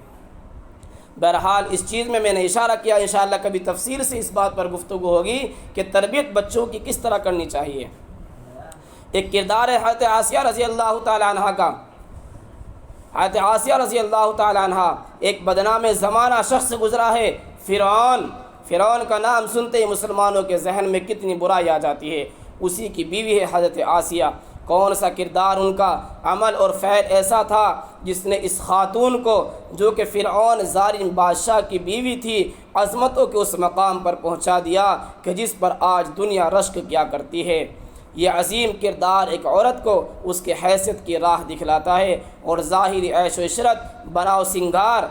بہرحال اس چیز میں نے اشارہ کیا، انشاءاللہ کبھی تفصیل سے اس بات پر گفتگو ہوگی کہ تربیت بچوں کی کس طرح کرنی چاہیے۔ ایک کردار ہے حضرت آسیہ رضی اللہ تعالی عنہ کا۔ حضرت آسیہ رضی اللہ تعالی عنہ ایک بدنام زمانہ شخص گزرا ہے، فرعون کا نام سنتے ہی مسلمانوں کے ذہن میں کتنی برائی آ جاتی ہے۔ اسی کی بیوی ہے حضرت آسیہ۔ کون سا کردار، ان کا عمل اور فعل ایسا تھا جس نے اس خاتون کو، جو کہ فرعون ظالم بادشاہ کی بیوی تھی، عظمتوں کے اس مقام پر پہنچا دیا کہ جس پر آج دنیا رشک کیا کرتی ہے۔ یہ عظیم کردار ایک عورت کو اس کے حیثیت کی راہ دکھلاتا ہے، اور ظاہری عیش و عشرت، بناؤ سنگار،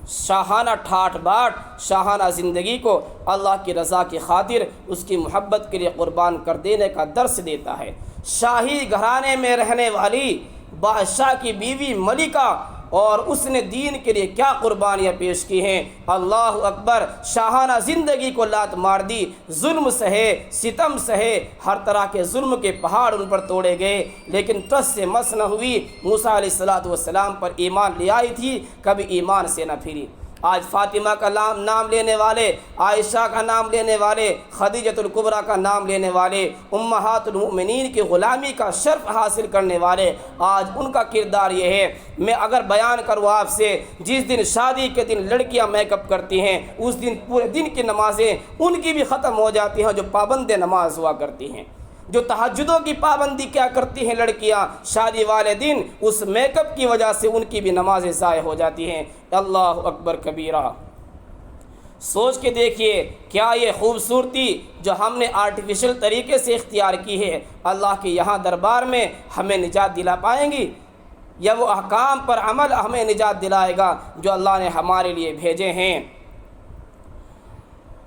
شاہانہ ٹھاٹ باٹ، شاہانہ زندگی کو اللہ کی رضا کی خاطر اس کی محبت کے لیے قربان کر دینے کا درس دیتا ہے۔ شاہی گھرانے میں رہنے والی بادشاہ کی بیوی ملکہ، اور اس نے دین کے لیے کیا قربانیاں پیش کی ہیں، اللہ اکبر۔ شاہانہ زندگی کو لات مار دی، ظلم سہے، ستم سہے، ہر طرح کے ظلم کے پہاڑ ان پر توڑے گئے، لیکن ٹس سے مس نہ ہوئی۔ موسیٰ علیہ السلام پر ایمان لے آئی تھی، کبھی ایمان سے نہ پھری۔ آج فاطمہ کا نام لینے والے، عائشہ کا نام لینے والے، خدیجۃ الکبریٰ کا نام لینے والے، امہات المؤمنین کی غلامی کا شرف حاصل کرنے والے، آج ان کا کردار یہ ہے۔ میں اگر بیان کروں آپ سے، جس دن شادی کے دن لڑکیاں میک اپ کرتی ہیں، اس دن پورے دن کی نمازیں ان کی بھی ختم ہو جاتی ہیں جو پابند نماز ہوا کرتی ہیں۔ جو تہجدوں کی پابندی کیا کرتی ہیں لڑکیاں، شادی والے دن اس میک اپ کی وجہ سے ان کی بھی نمازیں ضائع ہو جاتی ہیں۔ اللہ اکبر کبیرہ۔ سوچ کے دیکھیے، کیا یہ خوبصورتی جو ہم نے آرٹیفیشل طریقے سے اختیار کی ہے، اللہ کے یہاں دربار میں ہمیں نجات دلا پائیں گی؟ یا وہ احکام پر عمل ہمیں نجات دلائے گا جو اللہ نے ہمارے لیے بھیجے ہیں؟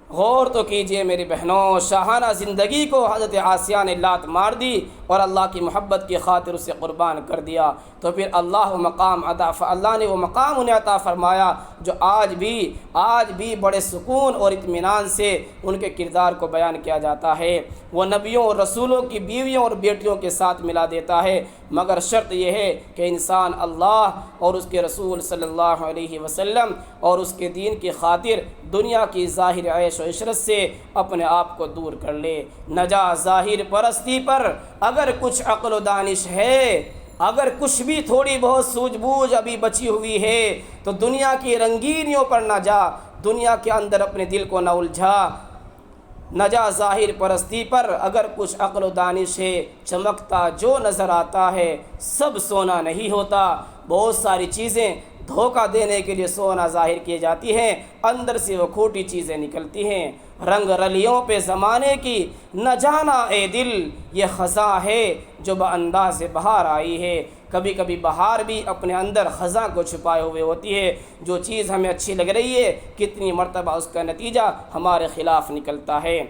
غور تو کیجئے میری بہنوں، شاہانہ زندگی کو حضرت آسیہ نے لات مار دی اور اللہ کی محبت کی خاطر اسے قربان کر دیا، تو پھر اللہ نے وہ مقام انہیں عطا فرمایا جو آج بھی بڑے سکون اور اطمینان سے ان کے کردار کو بیان کیا جاتا ہے۔ وہ نبیوں اور رسولوں کی بیویوں اور بیٹیوں کے ساتھ ملا دیتا ہے، مگر شرط یہ ہے کہ انسان اللہ اور اس کے رسول صلی اللہ علیہ وسلم اور اس کے دین کی خاطر دنیا کی ظاہر عیش و عشرت سے اپنے آپ کو دور کر لے۔ نجا ظاہر پرستی پر اگر کچھ عقل و دانش ہے، اگر کچھ بھی تھوڑی بہت سوجھ بوجھ ابھی بچی ہوئی ہے، تو دنیا کی رنگینیوں پر نہ جا، دنیا کے اندر اپنے دل کو نہ الجھا۔ نجا ظاہر پرستی پر اگر کچھ عقل و دانش ہے، چمکتا جو نظر آتا ہے سب سونا نہیں ہوتا۔ بہت ساری چیزیں دھوکہ دینے کے لیے سونا ظاہر کی جاتی ہیں، اندر سے وہ کھوٹی چیزیں نکلتی ہیں۔ رنگ رلیوں پہ زمانے کی نہ جانا اے دل، یہ خزاں ہے جو بانداز بہار آئی ہے۔ کبھی کبھی بہار بھی اپنے اندر خزاں کو چھپائے ہوئے ہوتی ہے۔ جو چیز ہمیں اچھی لگ رہی ہے، کتنی مرتبہ اس کا نتیجہ ہمارے خلاف نکلتا ہے۔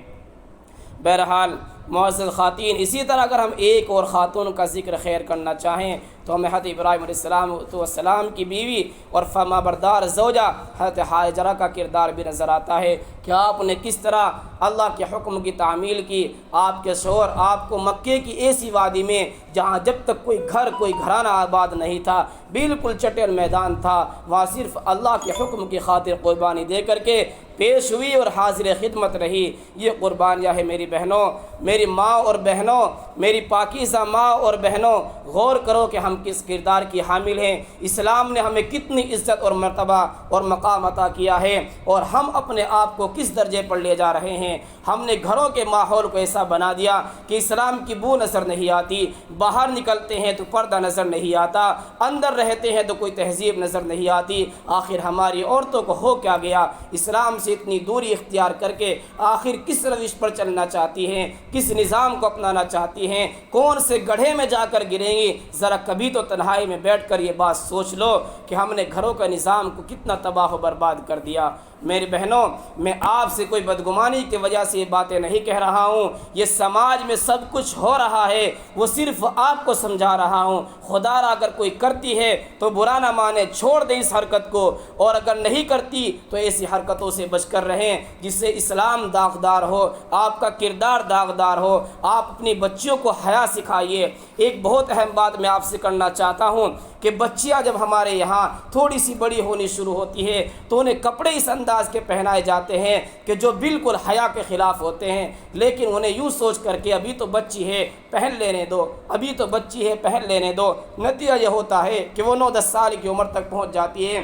بہرحال معزز خواتین، اسی طرح اگر ہم ایک اور خاتون کا ذکر خیر کرنا چاہیں تو ہمیں حضرت ابراہیم علیہ السلام کی بیوی اور فرما بردار زوجہ حضرت ہاجرہ کا کردار بھی نظر آتا ہے کہ آپ نے کس طرح اللہ کے حکم کی تعمیل کی۔ آپ کے شوہر آپ کو مکے کی ایسی وادی میں جہاں جب تک کوئی گھرانہ آباد نہیں تھا، بالکل چٹیل میدان تھا، وہاں صرف اللہ کے حکم کی خاطر قربانی دے کر کے پیش ہوئی اور حاضر خدمت رہی۔ یہ قربانیاں ہیں میری بہنوں، میری ماں اور بہنوں، میری پاکیزہ ماں اور بہنوں، غور کرو کہ ہم کس کردار کی حامل ہیں۔ اسلام نے ہمیں کتنی عزت اور مرتبہ اور مقام عطا کیا ہے، اور ہم اپنے آپ کو کس درجے پر لے جا رہے ہیں۔ ہم نے گھروں کے ماحول کو ایسا بنا دیا کہ اسلام کی بو نظر نہیں آتی، باہر نکلتے ہیں تو پردہ نظر نہیں آتا، اندر رہتے ہیں تو کوئی تہذیب نظر نہیں آتی۔ آخر ہماری عورتوں کو ہو کیا گیا؟ اسلام سے اتنی دوری اختیار کر کے آخر کس روش پر چلنا چاہتی ہیں، کس نظام کو اپنانا چاہتی ہیں، کون سے گڑھے میں جا کر گریں گی؟ ذرا کبھی تو تنہائی میں بیٹھ کر یہ بات سوچ لو کہ ہم نے گھروں کا نظام کو کتنا تباہ و برباد کر دیا۔ میری بہنوں، میں آپ سے کوئی بدگمانی کی وجہ سے یہ باتیں نہیں کہہ رہا ہوں، یہ سماج میں سب کچھ ہو رہا ہے، وہ صرف آپ کو سمجھا رہا ہوں۔ خدا را اگر کوئی کرتی ہے تو برا نہ مانے، چھوڑ دے اس حرکت کو، اور اگر نہیں کرتی تو ایسی حرکتوں سے بچ کر رہیں جس سے اسلام داغدار ہو، آپ کا کردار داغدار ہو۔ آپ اپنی بچیوں کو حیا سکھائیے۔ ایک بہت اہم بات میں آپ سے کرنا چاہتا ہوں کہ بچیاں جب ہمارے یہاں تھوڑی سی بڑی ہونی شروع ہوتی ہے تو انہیں کپڑے اس انداز کے پہنائے جاتے ہیں کہ جو بالکل حیا کے خلاف ہوتے ہیں، لیکن انہیں یوں سوچ کر کے ابھی تو بچی ہے پہن لینے دو، ابھی تو بچی ہے پہن لینے دو۔ نتیجہ یہ ہوتا ہے کہ وہ 9-10 سال کی عمر تک پہنچ جاتی ہے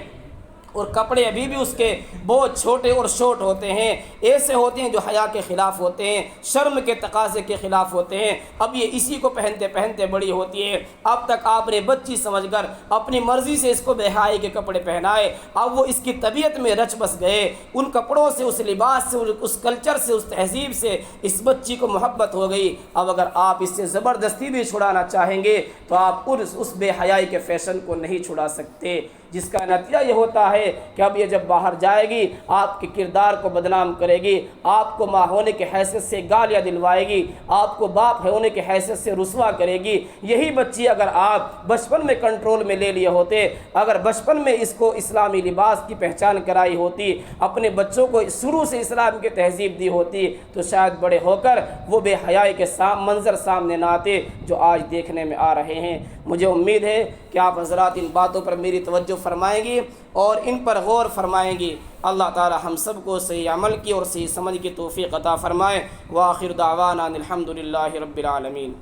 اور کپڑے ابھی بھی اس کے بہت چھوٹے اور شارٹ ہوتے ہیں، ایسے ہوتے ہیں جو حیا کے خلاف ہوتے ہیں، شرم کے تقاضے کے خلاف ہوتے ہیں۔ اب یہ اسی کو پہنتے پہنتے بڑی ہوتی ہے۔ اب تک آپ نے بچی سمجھ کر اپنی مرضی سے اس کو بے حیائی کے کپڑے پہنائے، اب وہ اس کی طبیعت میں رچ بس گئے، ان کپڑوں سے، اس لباس سے، اس کلچر سے، اس تہذیب سے اس بچی کو محبت ہو گئی۔ اب اگر آپ اس سے زبردستی بھی چھڑانا چاہیں گے تو آپ اس بے حیائی کے فیشن کو نہیں چھڑا سکتے، جس کا نتیجہ یہ ہوتا ہے کہ اب یہ جب باہر جائے گی آپ کے کردار کو بدنام کرے گی، آپ کو ماں ہونے کی حیثیت سے گالیاں دلوائے گی، آپ کو باپ ہونے کی حیثیت سے رسوا کرے گی۔ یہی بچی اگر آپ بچپن میں کنٹرول میں لے لیے ہوتے، اگر بچپن میں اس کو اسلامی لباس کی پہچان کرائی ہوتی، اپنے بچوں کو شروع سے اسلام کی تہذیب دی ہوتی، تو شاید بڑے ہو کر وہ بے حیائی کے منظر سامنے نہ آتے جو آج دیکھنے میں آ رہے ہیں۔ مجھے امید ہے کہ آپ حضرات ان باتوں پر میری توجہ فرمائیں گی اور ان پر غور فرمائیں گی۔ اللہ تعالی ہم سب کو صحیح عمل کی اور صحیح سمجھ کی توفیق عطا فرمائے۔ وآخر دعوانا الحمد للہ رب العالمین۔